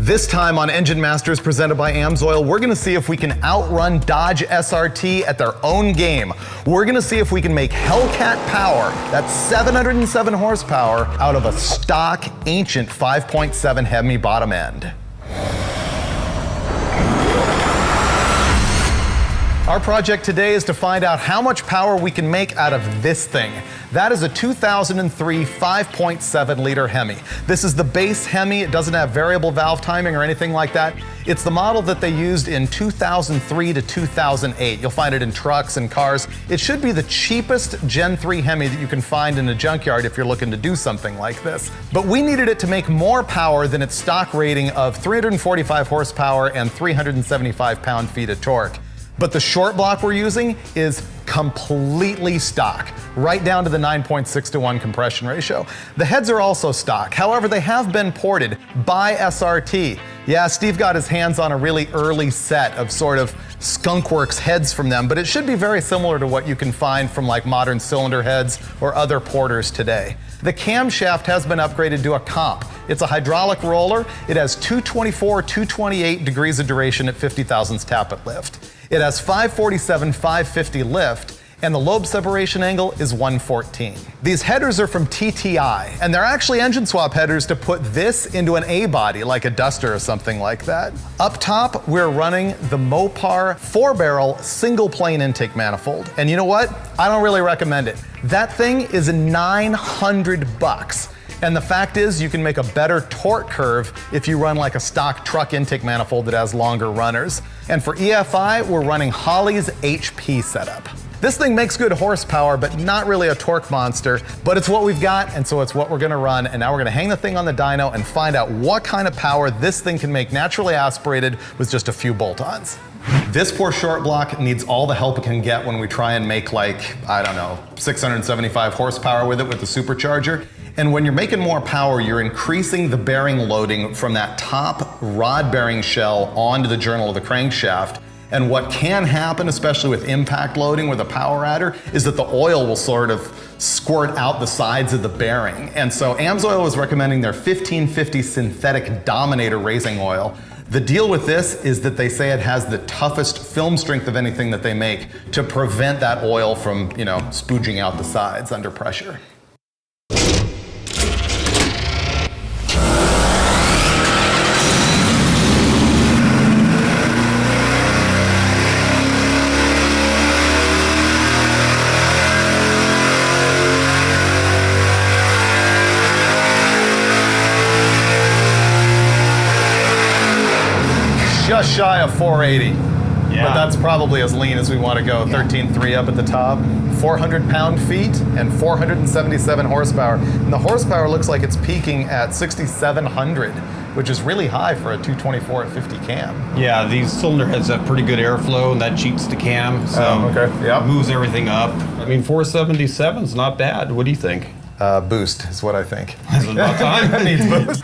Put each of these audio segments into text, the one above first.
This time on Engine Masters presented by AMSOIL, we're gonna see if we can outrun Dodge SRT at their own game. We're gonna see if we can make Hellcat power, that's 707 horsepower, out of a stock, ancient 5.7 Hemi bottom end. Our project today is to find out how much power we can make out of this thing. That is a 2003 5.7 liter Hemi. This is the base Hemi. It doesn't have variable valve timing or anything like that. It's the model that they used in 2003 to 2008. You'll find it in trucks and cars. It should be the cheapest Gen 3 Hemi that you can find in a junkyard if you're looking to do something like this. But we needed it to make more power than its stock rating of 345 horsepower and 375 pound-feet of torque. But the short block we're using is completely stock, right down to the 9.6 to 1 compression ratio. The heads are also stock. However, they have been ported by SRT. Yeah, Steve got his hands on a really early set of sort of skunkworks heads from them, but it should be very similar to what you can find from like modern cylinder heads or other porters today. The camshaft has been upgraded to a comp. It's a hydraulic roller. It has 224, 228 degrees of duration at 50 thousandths tappet lift. It has 547, 550 lift, and the lobe separation angle is 114. These headers are from TTI, and they're actually engine swap headers to put this into an A body, like a Duster or something like that. Up top, we're running the Mopar 4-barrel single plane intake manifold. And you know what? I don't really recommend it. That thing is $900. And the fact is, you can make a better torque curve if you run like a stock truck intake manifold that has longer runners. And for EFI, we're running Holley's HP setup. This thing makes good horsepower, but not really a torque monster, but it's what we've got, and so it's what we're gonna run. And now we're gonna hang the thing on the dyno and find out what kind of power this thing can make naturally aspirated with just a few bolt-ons. This poor short block needs all the help it can get when we try and make like, I don't know, 675 horsepower with it with the supercharger. And when you're making more power, you're increasing the bearing loading from that top rod bearing shell onto the journal of the crankshaft. And what can happen, especially with impact loading with a power adder, is that the oil will sort of squirt out the sides of the bearing. And so AMSOIL is recommending their 1550 synthetic Dominator raising oil. The deal with this is that they say it has the toughest film strength of anything that they make to prevent that oil from, spooging out the sides under pressure. Just shy of 480, but that's probably as lean as we want to go. 13.3 up at the top, 400 pound-feet and 477 horsepower. And the horsepower looks like it's peaking at 6,700, which is really high for a 224 at 50 cam. Yeah, these cylinder heads have pretty good airflow, and that cheats the cam, so it moves everything up. I mean, 477 is not bad. What do you think? Boost is what I think. Is it about time? It needs boost.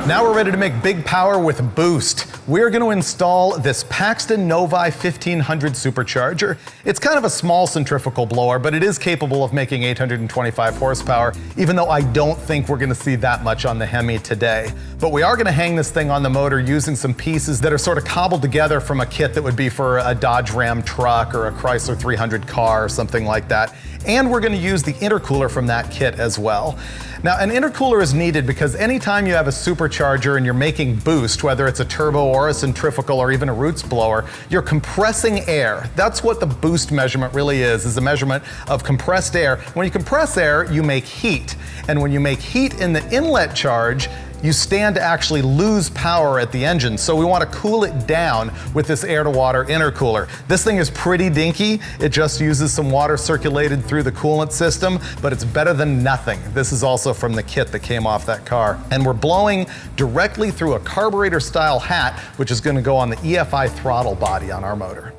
Now we're ready to make big power with boost. We're going to install this Paxton Novi 1500 supercharger. It's kind of a small centrifugal blower, but it is capable of making 825 horsepower, even though I don't think we're going to see that much on the Hemi today. But we are going to hang this thing on the motor using some pieces that are sort of cobbled together from a kit that would be for a Dodge Ram truck or a Chrysler 300 car or something like that. And we're going to use the intercooler from that kit as well. Now, an intercooler is needed because anytime you have a supercharger and you're making boost, whether it's a turbo or a centrifugal or even a roots blower, you're compressing air. That's what the boost measurement really is a measurement of compressed air. When you compress air, you make heat. And when you make heat in the inlet charge, you stand to actually lose power at the engine. So we want to cool it down with this air-to-water intercooler. This thing is pretty dinky. It just uses some water circulated through the coolant system, but it's better than nothing. This is also from the kit that came off that car. And we're blowing directly through a carburetor-style hat, which is going to go on the EFI throttle body on our motor.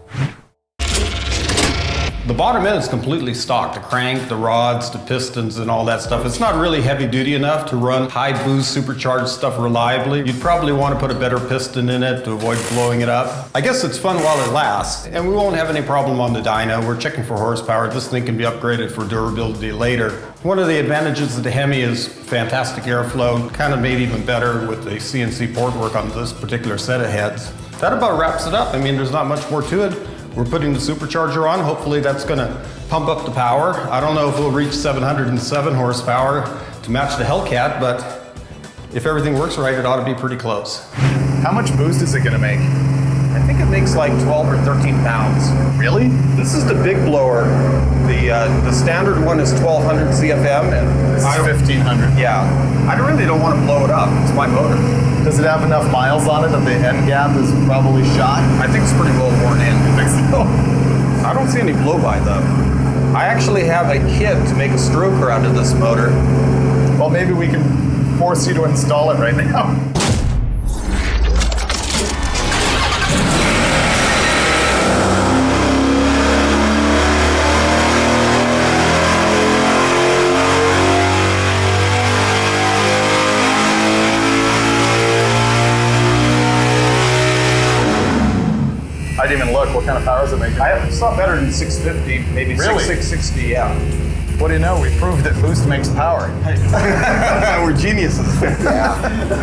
The bottom end is completely stock. The crank, the rods, the pistons, and all that stuff. It's not really heavy duty enough to run high boost supercharged stuff reliably. You'd probably want to put a better piston in it to avoid blowing it up. I guess it's fun while it lasts, and we won't have any problem on the dyno. We're checking for horsepower. This thing can be upgraded for durability later. One of the advantages of the Hemi is fantastic airflow, kind of made even better with the CNC port work on this particular set of heads. That about wraps it up. I mean, there's not much more to it. We're putting the supercharger on. Hopefully that's gonna pump up the power. I don't know if we'll reach 707 horsepower to match the Hellcat, but if everything works right, it ought to be pretty close. How much boost is it gonna make? I think it makes like 12 or 13 pounds. Really? This is the big blower. The standard one is 1200 CFM, and This is 1500. yeah, I really don't want to blow it up. It's my motor. Does it have enough miles on it that the end gap is probably shot? I think it's pretty well worn in. I think so. I don't see any blow-by though. I actually have a kit to make a stroker out of this motor. Well, maybe we can force you to install it right now. I didn't even look. What kind of power is it making? It's not better than 650, maybe Really? 660, yeah. What do you know? We proved that boost makes power. We're geniuses.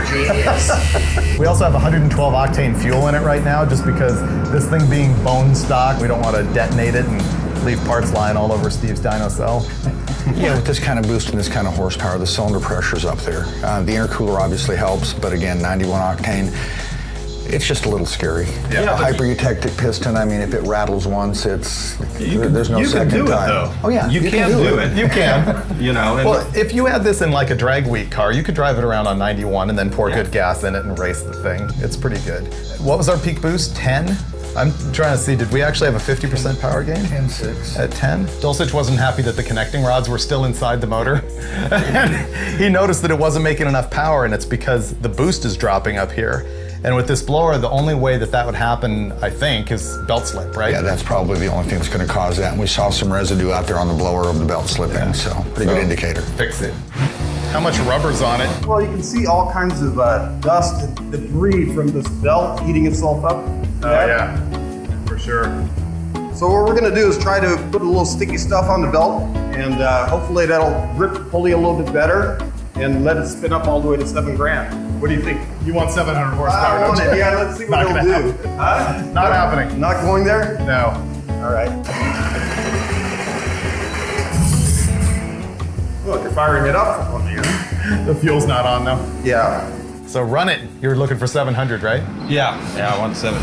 Genius. We also have 112 octane fuel in it right now, just because this thing being bone stock, we don't want to detonate it and leave parts lying all over Steve's dyno cell. Yeah, with this kind of boost and this kind of horsepower, the cylinder pressure's up there. The intercooler obviously helps, but again, 91 octane. It's just a little scary. Yeah. A hyper-eutectic piston, I mean, if it rattles once, there's no second can do time. it though. Oh yeah, you can do it. You can. You know. And Well, if you had this in like a drag week car, you could drive it around on 91 and then pour good gas in it and race the thing. It's pretty good. What was our peak boost? 10? I'm trying to see, did we actually have a 50% power gain? 10.6. At 10? Dulcich wasn't happy that the connecting rods were still inside the motor. And he noticed that it wasn't making enough power, and it's because the boost is dropping up here. And with this blower, the only way that would happen, I think, is belt slip, right? Yeah, that's probably the only thing that's going to cause that. And we saw some residue out there on the blower of the belt slipping, so pretty good indicator. Fix it. How much rubber's on it? Well, you can see all kinds of dust and debris from this belt eating itself up. Yeah, for sure. So what we're gonna do is try to put a little sticky stuff on the belt, and hopefully that'll grip the pulley a little bit better and let it spin up all the way to 7 grand. What do you think? You want 700 horsepower, I want don't it. you? Yeah, let's see what Not it'll gonna do. Huh? Not happening. Not going there? No. All right. Look, you're firing it up on the end. The fuel's not on though. Yeah. So run it. You're looking for 700, right? yeah, I want 7.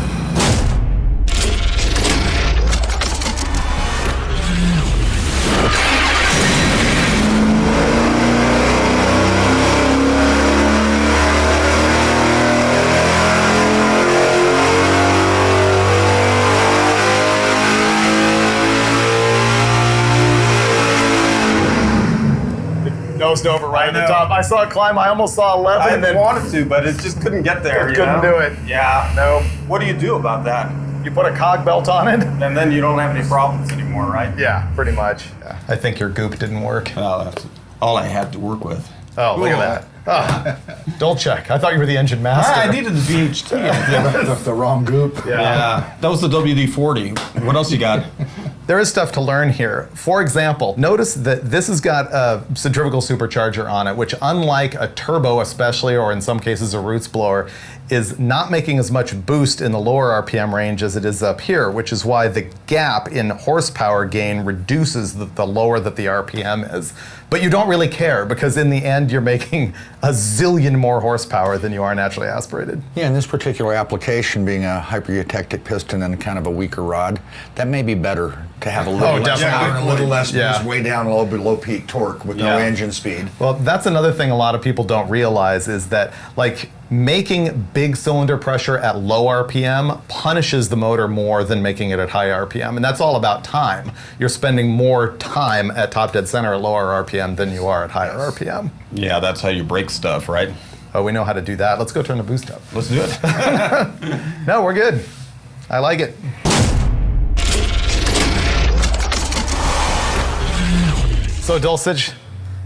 Nosed over right at the top. I saw it climb. I almost saw 11 I and then wanted to, but it just couldn't get there. you couldn't know? do it. Yeah. No. What do you do about that? You put a cog belt on it? And then you don't have any problems anymore, right? Yeah, pretty much. I think your goop didn't work. Well, that's all I had to work with. Oh, look at that. Oh, Dolchek. I thought you were the engine master. I needed the VHT. The wrong goop. Yeah, that was the WD-40. What else you got? There is stuff to learn here. For example, notice that this has got a centrifugal supercharger on it, which unlike a turbo especially, or in some cases a roots blower, is not making as much boost in the lower RPM range as it is up here, which is why the gap in horsepower gain reduces the lower that the RPM is. But you don't really care, because in the end you're making a zillion more horsepower than you are naturally aspirated. Yeah, in this particular application, being a hyper-eutectic piston and kind of a weaker rod, that may be better to have a little less definitely. power and a little less Yeah. boost, way down a little bit low peak torque with no Yeah. engine speed. Well, that's another thing a lot of people don't realize is that, like, making big cylinder pressure at low RPM punishes the motor more than making it at high RPM. And that's all about time. You're spending more time at top dead center at lower RPM than you are at higher RPM. Yeah, that's how you break stuff, right? Oh, we know how to do that. Let's go turn the boost up. Let's do it. No, we're good. I like it. So Dulcich,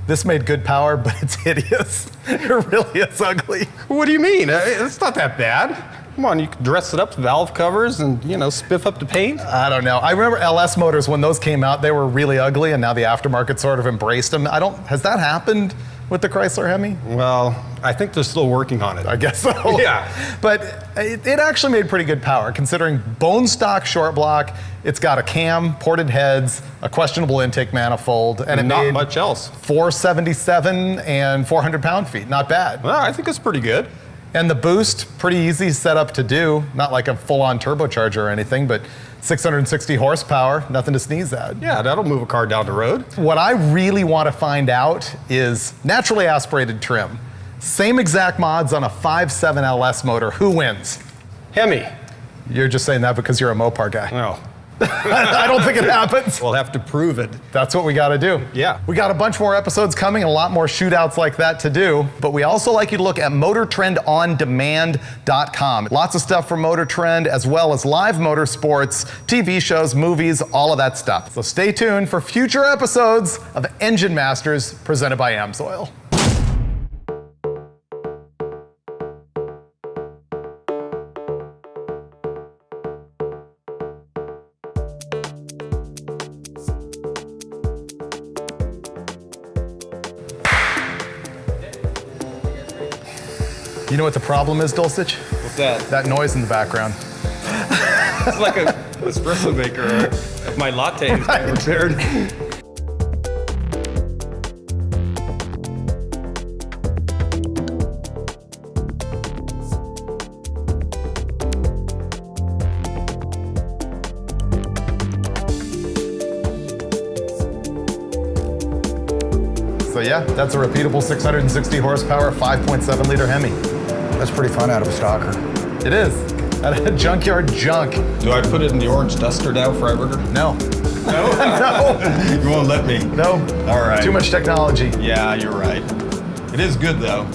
this made good power, but it's hideous. It really is ugly. What do you mean? It's not that bad. Come on, you can dress it up, valve covers, and, you know, spiff up the paint. I don't know. I remember LS motors, when those came out, they were really ugly, and now the aftermarket sort of embraced them. Has that happened with the Chrysler Hemi? Well, I think they're still working on it. I guess so. Yeah. But it actually made pretty good power, considering bone stock short block. It's got a cam, ported heads, a questionable intake manifold, and it not made much else. 477 and 400 pound-feet. Not bad. Well, I think it's pretty good. And the boost, pretty easy setup to do. Not like a full-on turbocharger or anything, but 660 horsepower, nothing to sneeze at. Yeah, that'll move a car down the road. What I really want to find out is naturally aspirated trim. Same exact mods on a 5.7 LS motor. Who wins? Hemi. You're just saying that because you're a Mopar guy. No. I don't think it happens. We'll have to prove it. That's what we got to do. Yeah. We got a bunch more episodes coming and a lot more shootouts like that to do. But we also like you to look at MotorTrendOnDemand.com. Lots of stuff from MotorTrend, as well as live motorsports, TV shows, movies, all of that stuff. So stay tuned for future episodes of Engine Masters presented by AMSOIL. You know what the problem is, Dulcich? What's that? That noise in the background. It's like an espresso maker. My latte is prepared. So yeah, that's a repeatable 660 horsepower, 5.7 liter Hemi. That's pretty fun out of a stalker. It is. At a Junkyard Junk. Do I put it in the orange duster now, Freiberger? No. No? No. You won't let me? No. All right. Too much technology. Yeah, you're right. It is good, though.